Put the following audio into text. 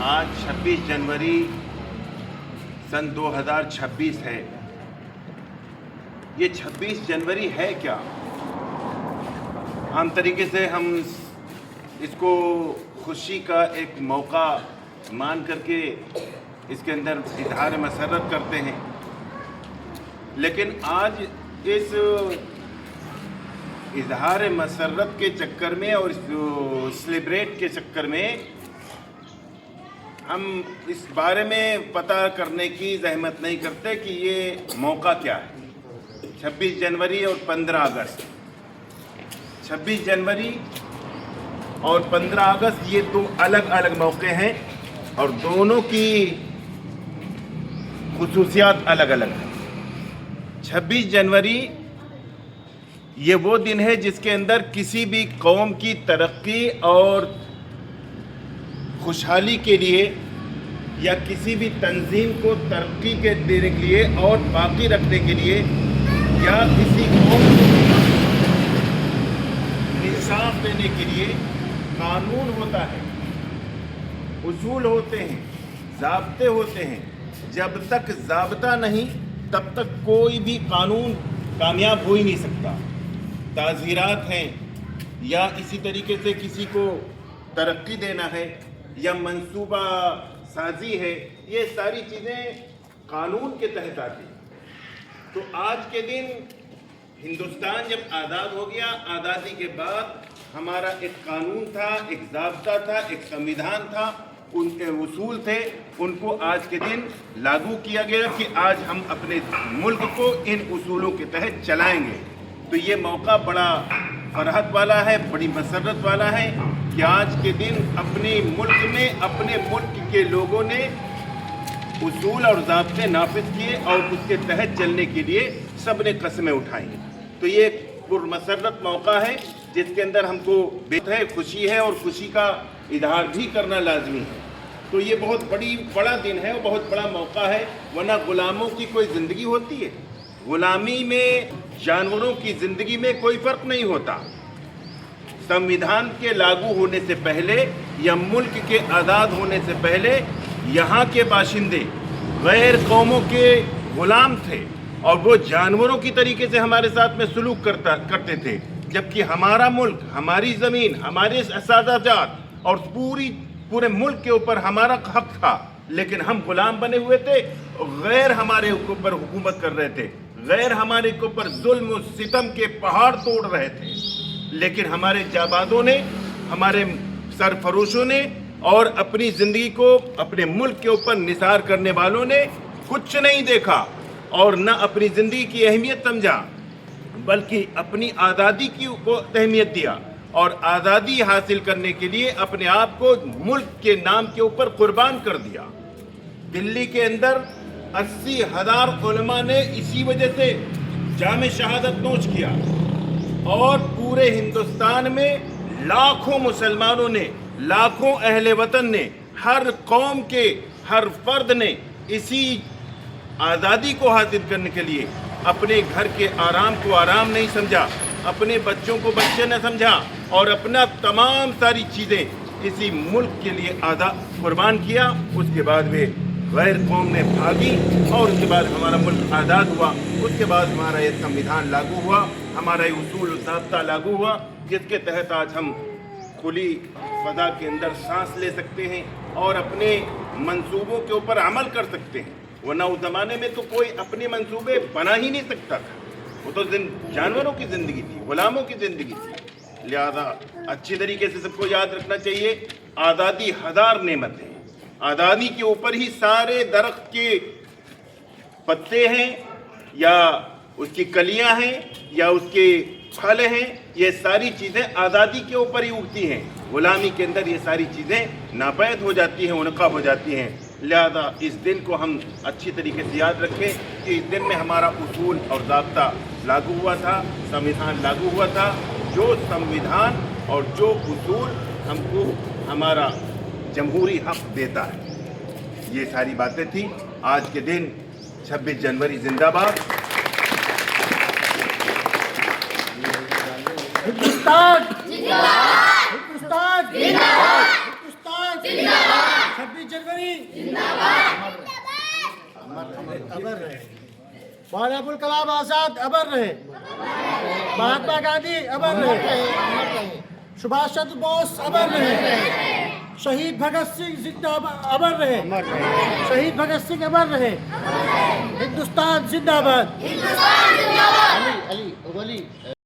आज 26 जनवरी सन 2026 है। ये 26 जनवरी है क्या? आम तरीके से हम इसको खुशी का एक मौका मान करके इसके अंदर इजहार मसरत करते हैं, लेकिन आज इस इजहार मसरत के चक्कर में और सेलिब्रेट के चक्कर में हम इस बारे में पता करने की जहमत नहीं करते कि ये मौका क्या है। 26 जनवरी और 15 अगस्त, 26 जनवरी और 15 अगस्त ये दो अलग अलग मौके हैं और दोनों की खुसूसियात अलग अलग हैं। 26 जनवरी ये वो दिन है जिसके अंदर किसी भी कौम की तरक्की और खुशहाली के लिए या किसी भी तंजीम को तरक्की के देने के लिए और बाकी रखने के लिए या किसी कौम को इंसाफ देने के लिए कानून होता है, उसूल होते हैं, ज़ाब्ते होते हैं। जब तक ज़ाब्ता नहीं तब तक कोई भी कानून कामयाब हो ही नहीं सकता। ताज़ीरात हैं या इसी तरीके से किसी को तरक्की देना है या मंसूबा साजी है, ये सारी चीज़ें कानून के तहत आती हैं। तो आज के दिन हिंदुस्तान जब आज़ाद हो गया, आज़ादी के बाद हमारा एक कानून था, एक ज़ाब्ता था, एक संविधान था, उनके उसूल थे, उनको आज के दिन लागू किया गया कि आज हम अपने मुल्क को इन उसूलों के तहत चलाएंगे। तो ये मौका बड़ा फरहत वाला है, बड़ी मसरत वाला है कि आज के दिन अपने मुल्क में अपने मुल्क के लोगों ने उसूल और ज़ाब्ते नाफिज किए और उसके तहत चलने के लिए सब ने कस्में उठाई। तो ये पुरमसरत मौका है जिसके अंदर हमको बेहद खुशी है और खुशी का इजहार भी करना लाजमी है। तो ये बहुत बड़ा दिन है और बहुत बड़ा मौका है, वरना गुलामों की कोई ज़िंदगी होती है? गुलामी में जानवरों की ज़िंदगी में कोई फ़र्क नहीं होता। संविधान के लागू होने से पहले या मुल्क के आज़ाद होने से पहले यहाँ के बाशिंदे गैर कौमों के गुलाम थे और वो जानवरों की तरीके से हमारे साथ में सलूक करते थे, जबकि हमारा मुल्क, हमारी ज़मीन, हमारे असादाजात और पूरे मुल्क के ऊपर हमारा हक था, लेकिन हम गुलाम बने हुए थे। गैर हमारे ऊपर हुकूमत कर रहे थे, गैर हमारे ऊपर जुल्म सितम के पहाड़ तोड़ रहे थे, लेकिन हमारे जाबादों ने, हमारे सरफरोशों ने और अपनी ज़िंदगी को अपने मुल्क के ऊपर निसार करने वालों ने कुछ नहीं देखा और न अपनी ज़िंदगी की अहमियत समझा, बल्कि अपनी आज़ादी की को अहमियत दिया और आज़ादी हासिल करने के लिए अपने आप को मुल्क के नाम के ऊपर कुर्बान कर दिया। दिल्ली के अंदर 80,000 उलमा ने इसी वजह से जामे शहादत नोश किया और पूरे हिंदुस्तान में लाखों मुसलमानों ने, लाखों अहले वतन ने, हर कौम के हर फर्द ने इसी आज़ादी को हासिल करने के लिए अपने घर के आराम को आराम नहीं समझा, अपने बच्चों को बच्चे न समझा और अपना तमाम सारी चीज़ें इसी मुल्क के लिए कुर्बान किया। उसके बाद वे गैर कौम में भागी और उसके बाद हमारा मुल्क आज़ाद हुआ। उसके बाद हमारा ये संविधान लागू हुआ, हमारा ये उसूल ज़ाब्ता लागू हुआ, जिसके तहत आज हम खुली फ़ज़ा के अंदर सांस ले सकते हैं और अपने मंसूबों के ऊपर अमल कर सकते हैं। वरना उस ज़माने में तो कोई अपने मंसूबे बना ही नहीं सकता था, वो तो जानवरों की ज़िंदगी थी, गुलामों की ज़िंदगी थी। लिहाजा अच्छी तरीके से सबको याद रखना चाहिए, आज़ादी हज़ार नेमत है। आज़ादी के ऊपर ही सारे दरख्त के पत्ते हैं या उसकी कलियां हैं या उसके फल हैं, ये सारी चीज़ें आज़ादी के ऊपर ही उगती हैं। गुलामी के अंदर ये सारी चीज़ें नापैद हो जाती हैं, उनका हो जाती हैं। लिहाजा इस दिन को हम अच्छी तरीके से याद रखें कि इस दिन में हमारा उसूल और ज़ाब्ता लागू हुआ था, संविधान लागू हुआ था। जो संविधान और जो उसूल हमको हमारा जमहूरी हक देता है, ये सारी बातें थी। आज के दिन 26 जनवरी जिंदाबाद। हिंदुस्तान जिंदाबाद, हिंदुस्तान जिंदाबाद, हिंदुस्तान जिंदाबाद। 26 जनवरी अमर रहे। मौलाना अबुल कलाम आजाद अमर रहे। महात्मा गांधी अमर रहे। सुभाष चंद्र बोस अमर रहे। शहीद भगत सिंह जिंदा अमर रहे। शहीद भगत सिंह अमर रहे। हिंदुस्तान जिंदाबाद। अली अली